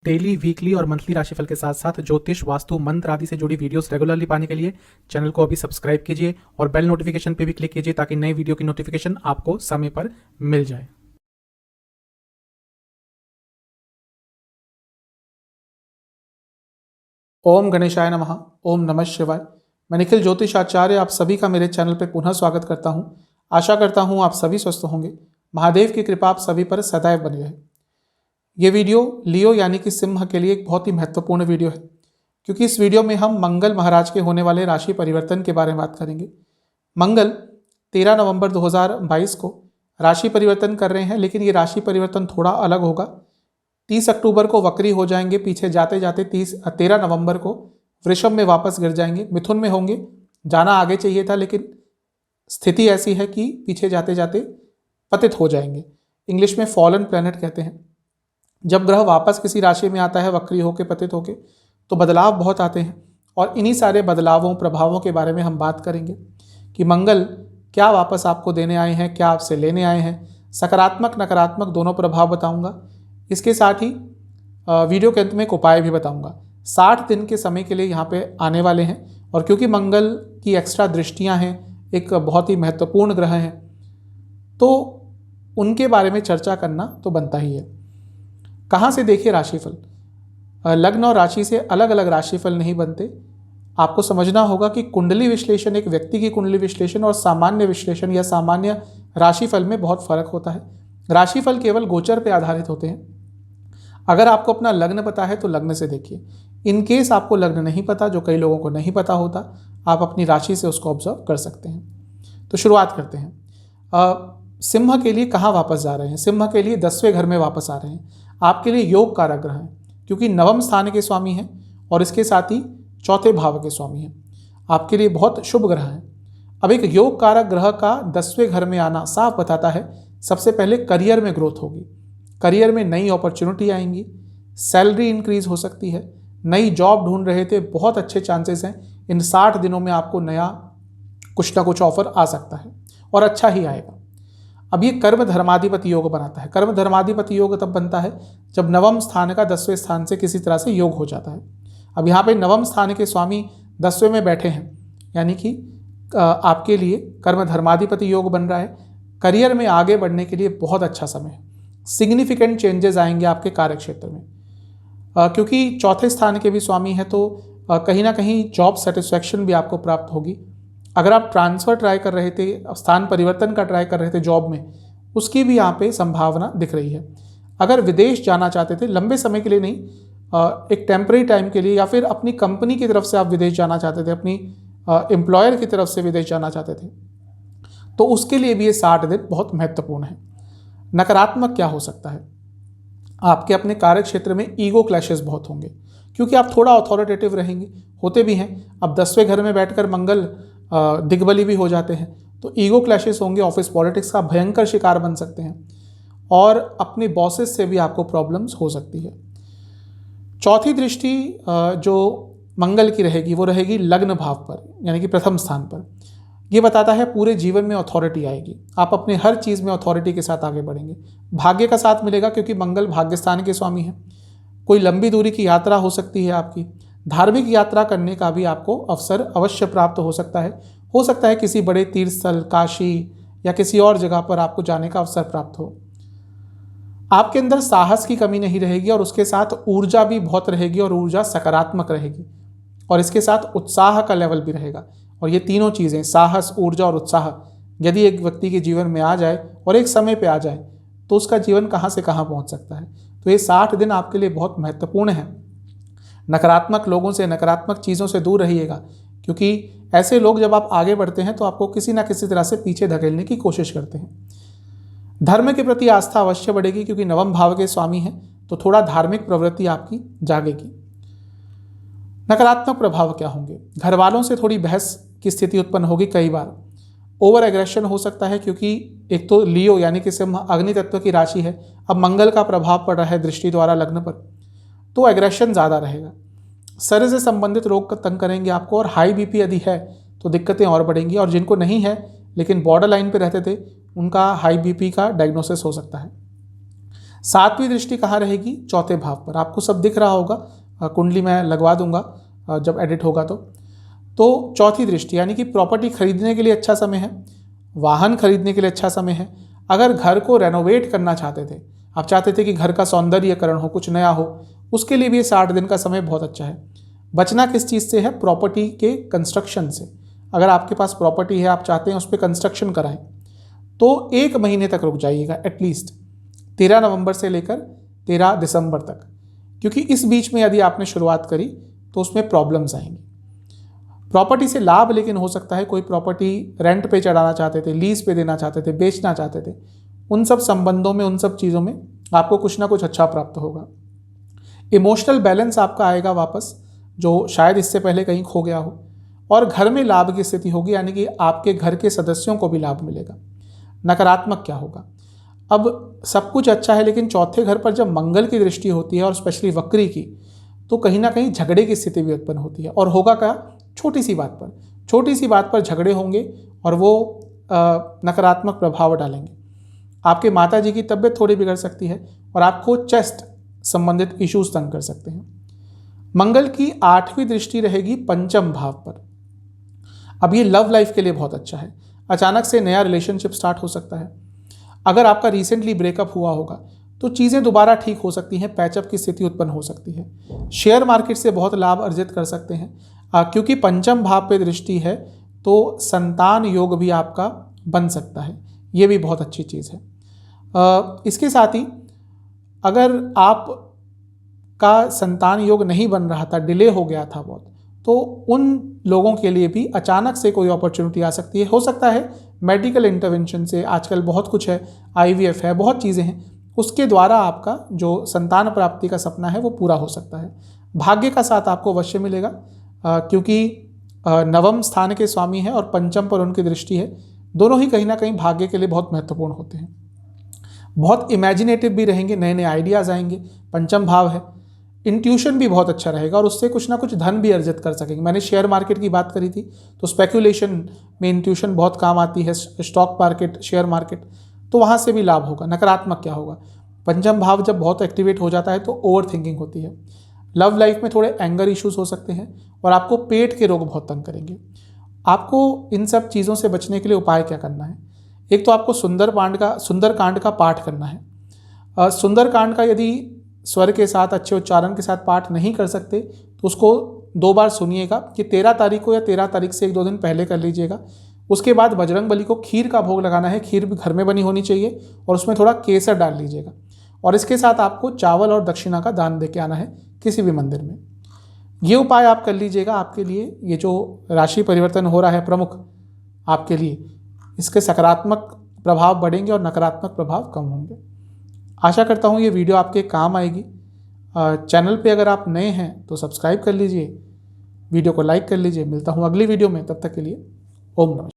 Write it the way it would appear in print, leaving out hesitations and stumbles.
Daily, weekly और monthly राशिफल के साथ साथ ज्योतिष, वास्तु, मंत्र आदि से जुड़ी वीडियोस रेगुलरली पाने के लिए चैनल को अभी सब्सक्राइब कीजिए और बेल नोटिफिकेशन पे भी क्लिक कीजिए ताकि नई वीडियो की नोटिफिकेशन आपको समय पर मिल जाए। ओम गणेशाय नमः। ओम नमः शिवाय। मैं निखिल ज्योतिष आचार्य आप सभी का मेरे चैनल पर पुनः स्वागत करता हूं। आशा करता हूं आप सभी स्वस्थ होंगे। महादेव की कृपा आप सभी पर सदैव बनी रहे। ये वीडियो लियो यानी कि सिंह के लिए एक बहुत ही महत्वपूर्ण वीडियो है, क्योंकि इस वीडियो में हम मंगल महाराज के होने वाले राशि परिवर्तन के बारे में बात करेंगे। मंगल 13 नवंबर 2022 को राशि परिवर्तन कर रहे हैं, लेकिन ये राशि परिवर्तन थोड़ा अलग होगा। 30 अक्टूबर को वक्री हो जाएंगे, पीछे जाते जाते 13 नवंबर को वृषभ में वापस गिर जाएंगे, मिथुन में होंगे। जाना आगे चाहिए था, लेकिन स्थिति ऐसी है कि पीछे जाते जाते पतित हो जाएंगे। इंग्लिश में फॉलन प्लैनेट कहते हैं। जब ग्रह वापस किसी राशि में आता है वक्री होके, पतित होके, तो बदलाव बहुत आते हैं, और इन्हीं सारे बदलावों, प्रभावों के बारे में हम बात करेंगे कि मंगल क्या वापस आपको देने आए हैं, क्या आपसे लेने आए हैं। सकारात्मक नकारात्मक दोनों प्रभाव बताऊंगा। इसके साथ ही वीडियो के अंत में एक उपाय भी बताऊंगा। 60 दिन के समय के लिए यहाँ पे आने वाले हैं, और क्योंकि मंगल की एक्स्ट्रा दृष्टियाँ हैं, एक बहुत ही महत्वपूर्ण ग्रह हैं, तो उनके बारे में चर्चा करना तो बनता ही है। कहाँ से देखिए राशिफल? लग्न और राशि से अलग अलग राशिफल नहीं बनते। आपको समझना होगा कि कुंडली विश्लेषण, एक व्यक्ति की कुंडली विश्लेषण और सामान्य विश्लेषण या सामान्य राशिफल में बहुत फर्क होता है। राशिफल केवल गोचर पे आधारित होते हैं। अगर आपको अपना लग्न पता है तो लग्न से देखिए। इन केस आपको लग्न नहीं पता, जो कई लोगों को नहीं पता होता, आप अपनी राशि से उसको ऑब्जर्व कर सकते हैं। तो शुरुआत करते हैं। सिंह के लिए कहाँ वापस जा रहे हैं? सिंह के लिए 10वें घर में वापस आ रहे हैं। आपके लिए योग कारक ग्रह हैं, क्योंकि नवम स्थान के स्वामी हैं और इसके साथ ही चौथे भाव के स्वामी हैं। आपके लिए बहुत शुभ ग्रह हैं। अब एक योग कारक ग्रह का 10वें घर में आना साफ बताता है, सबसे पहले करियर में ग्रोथ होगी, करियर में नई अपॉर्चुनिटी आएंगी, सैलरी इंक्रीज हो सकती है। नई जॉब ढूंढ रहे थे, बहुत अच्छे चांसेस हैं इन 60 दिनों में आपको नया कुछ ना कुछ ऑफर आ सकता है, और अच्छा ही आएगा। अब ये कर्म धर्माधिपति योग बनाता है। कर्म धर्माधिपति योग तब बनता है जब नवम स्थान का 10वें स्थान से किसी तरह से योग हो जाता है। अब यहाँ पे नवम स्थान के स्वामी 10वें में बैठे हैं, यानी कि आपके लिए कर्म धर्माधिपति योग बन रहा है। करियर में आगे बढ़ने के लिए बहुत अच्छा समय है। सिग्निफिकेंट चेंजेस आएंगे आपके कार्य क्षेत्र में, क्योंकि चौथे स्थान के भी स्वामी हैं, तो कहीं ना कहीं जॉब सेटिस्फैक्शन भी आपको प्राप्त होगी। अगर आप ट्रांसफ़र ट्राई कर रहे थे, स्थान परिवर्तन का ट्राई कर रहे थे जॉब में, उसकी भी यहाँ पे संभावना दिख रही है। अगर विदेश जाना चाहते थे, लंबे समय के लिए नहीं, एक टेम्परेरी टाइम के लिए, या फिर अपनी कंपनी की तरफ से आप विदेश जाना चाहते थे, अपनी एम्प्लॉयर की तरफ से विदेश जाना चाहते थे, तो उसके लिए भी ये 60 दिन बहुत महत्वपूर्ण है। नकारात्मक क्या हो सकता है? आपके अपने कार्य क्षेत्र में ईगो क्लैशेस बहुत होंगे, क्योंकि आप थोड़ा अथॉरिटेटिव रहेंगे, होते भी हैं। अब 10वें घर में बैठकर मंगल दिग्बली भी हो जाते हैं, तो ईगो क्लैशेस होंगे। ऑफिस पॉलिटिक्स का भयंकर शिकार बन सकते हैं, और अपने बॉसेस से भी आपको प्रॉब्लम्स हो सकती है। चौथी दृष्टि जो मंगल की रहेगी, वो रहेगी लग्न भाव पर, यानी कि प्रथम स्थान पर। ये बताता है पूरे जीवन में अथॉरिटी आएगी, आप अपने हर चीज़ में अथॉरिटी के साथ आगे बढ़ेंगे। भाग्य का साथ मिलेगा, क्योंकि मंगल भाग्य स्थान के स्वामी हैं। कोई लंबी दूरी की यात्रा हो सकती है आपकी। धार्मिक यात्रा करने का भी आपको अवसर अवश्य प्राप्त हो सकता है। हो सकता है किसी बड़े तीर्थ स्थल, काशी या किसी और जगह पर आपको जाने का अवसर प्राप्त हो। आपके अंदर साहस की कमी नहीं रहेगी, और उसके साथ ऊर्जा भी बहुत रहेगी, और ऊर्जा सकारात्मक रहेगी, और इसके साथ उत्साह का लेवल भी रहेगा। और ये तीनों चीज़ें, साहस, ऊर्जा और उत्साह, यदि एक व्यक्ति के जीवन में आ जाए और एक समय पे आ जाए, तो उसका जीवन कहाँ से कहाँ पहुँच सकता है। तो ये 60 दिन आपके लिए बहुत महत्वपूर्ण है। नकारात्मक लोगों से, नकारात्मक चीज़ों से दूर रहिएगा, क्योंकि ऐसे लोग जब आप आगे बढ़ते हैं तो आपको किसी ना किसी तरह से पीछे धकेलने की कोशिश करते हैं। धर्म के प्रति आस्था अवश्य बढ़ेगी, क्योंकि नवम भाव के स्वामी हैं, तो थोड़ा धार्मिक प्रवृत्ति आपकी जागेगी। नकारात्मक प्रभाव क्या होंगे? घर वालों से थोड़ी बहस की स्थिति उत्पन्न होगी। कई बार ओवर एग्रेशन हो सकता है, क्योंकि एक तो लियो यानी कि सिंह अग्नि तत्व की राशि है। अब मंगल का प्रभाव पड़ रहा है दृष्टि द्वारा लग्न पर, तो एग्रेशन ज़्यादा रहेगा। शरीर से संबंधित रोग तंग करेंगे आपको, और हाई बीपी यदि है तो दिक्कतें और बढ़ेंगी। और जिनको नहीं है लेकिन बॉर्डर लाइन पे रहते थे, उनका हाई बीपी का डायग्नोसिस हो सकता है। सातवीं दृष्टि कहाँ रहेगी? चौथे भाव पर। आपको सब दिख रहा होगा, कुंडली मैं लगवा दूंगा जब एडिट होगा तो चौथी दृष्टि यानी कि प्रॉपर्टी खरीदने के लिए अच्छा समय है, वाहन खरीदने के लिए अच्छा समय है। अगर घर को रेनोवेट करना चाहते थे, आप चाहते थे कि घर का सौंदर्यकरण हो, कुछ नया हो, उसके लिए भी ये 60 दिन का समय बहुत अच्छा है। बचना किस चीज़ से है? प्रॉपर्टी के कंस्ट्रक्शन से। अगर आपके पास प्रॉपर्टी है, आप चाहते हैं उस पर कंस्ट्रक्शन कराएं, तो 1 महीने तक रुक जाइएगा एटलीस्ट, 13 नवंबर से लेकर 13 दिसंबर तक, क्योंकि इस बीच में यदि आपने शुरुआत करी तो उसमें प्रॉब्लम्स आएंगी। प्रॉपर्टी से लाभ लेकिन हो सकता है, कोई प्रॉपर्टी रेंट पे चढ़ाना चाहते थे, लीज पे देना चाहते थे, बेचना चाहते थे, उन सब संबंधों में, उन सब चीज़ों में आपको कुछ ना कुछ अच्छा प्राप्त होगा। इमोशनल बैलेंस आपका आएगा वापस, जो शायद इससे पहले कहीं खो गया हो, और घर में लाभ की स्थिति होगी, यानी कि आपके घर के सदस्यों को भी लाभ मिलेगा। नकारात्मक क्या होगा? अब सब कुछ अच्छा है, लेकिन चौथे घर पर जब मंगल की दृष्टि होती है और स्पेशली वक्री की, तो कहीं ना कहीं झगड़े की स्थिति भी उत्पन्न होती है। और होगा क्या? छोटी सी बात पर झगड़े होंगे और वो नकारात्मक प्रभाव डालेंगे। आपके माता जी की तबीयत थोड़ी बिगड़ सकती है और आपको चेस्ट संबंधित इश्यूज तंग कर सकते हैं। मंगल की 8वीं दृष्टि रहेगी पंचम भाव पर। अब ये लव लाइफ के लिए बहुत अच्छा है। अचानक से नया रिलेशनशिप स्टार्ट हो सकता है। अगर आपका रिसेंटली ब्रेकअप हुआ होगा तो चीज़ें दोबारा ठीक हो सकती हैं, पैचअप की स्थिति उत्पन्न हो सकती है। शेयर मार्केट से बहुत लाभ अर्जित कर सकते हैं, क्योंकि पंचम भाव पे दृष्टि है तो संतान योग भी आपका बन सकता है। ये भी बहुत अच्छी चीज़ है। इसके साथ ही अगर आप का संतान योग नहीं बन रहा था, डिले हो गया था बहुत, तो उन लोगों के लिए भी अचानक से कोई अपॉर्चुनिटी आ सकती है। हो सकता है मेडिकल इंटरवेंशन से, आजकल बहुत कुछ है, IVF है, बहुत चीज़ें हैं, उसके द्वारा आपका जो संतान प्राप्ति का सपना है वो पूरा हो सकता है। भाग्य का साथ आपको अवश्य मिलेगा, क्योंकि नवम स्थान के स्वामी है और पंचम पर उनकी दृष्टि है। दोनों ही कहीं ना कहीं भाग्य के लिए बहुत महत्वपूर्ण होते हैं। बहुत इमेजिनेटिव भी रहेंगे, नए नए आइडियाज़ आएंगे, पंचम भाव है। इंट्यूशन भी बहुत अच्छा रहेगा और उससे कुछ ना कुछ धन भी अर्जित कर सकेंगे। मैंने शेयर मार्केट की बात करी थी, तो स्पेक्यूलेशन में इंट्यूशन बहुत काम आती है, स्टॉक मार्केट, शेयर मार्केट, तो वहाँ से भी लाभ होगा। नकारात्मक क्या होगा? पंचम भाव जब बहुत एक्टिवेट हो जाता है तो ओवर थिंकिंग होती है। लव लाइफ में थोड़े एंगर इश्यूज हो सकते हैं और आपको पेट के रोग बहुत तंग करेंगे। आपको इन सब चीज़ों से बचने के लिए उपाय क्या करना है? एक तो आपको सुंदरकांड का पाठ करना है। सुंदरकांड का यदि स्वर के साथ, अच्छे उच्चारण के साथ पाठ नहीं कर सकते तो उसको 2 बार सुनिएगा, कि 13 तारीख को या 13 तारीख से 1-2 दिन पहले कर लीजिएगा। उसके बाद बजरंगबली को खीर का भोग लगाना है। खीर भी घर में बनी होनी चाहिए और उसमें थोड़ा केसर डाल लीजिएगा, और इसके साथ आपको चावल और दक्षिणा का दान देके आना है किसी भी मंदिर में। ये उपाय आप कर लीजिएगा। आपके लिए ये जो राशि परिवर्तन हो रहा है प्रमुख आपके लिए, इसके सकारात्मक प्रभाव बढ़ेंगे और नकारात्मक प्रभाव कम होंगे। आशा करता हूँ ये वीडियो आपके काम आएगी। चैनल पे अगर आप नए हैं तो सब्सक्राइब कर लीजिए, वीडियो को लाइक कर लीजिए। मिलता हूँ अगली वीडियो में, तब तक के लिए ओम नमः।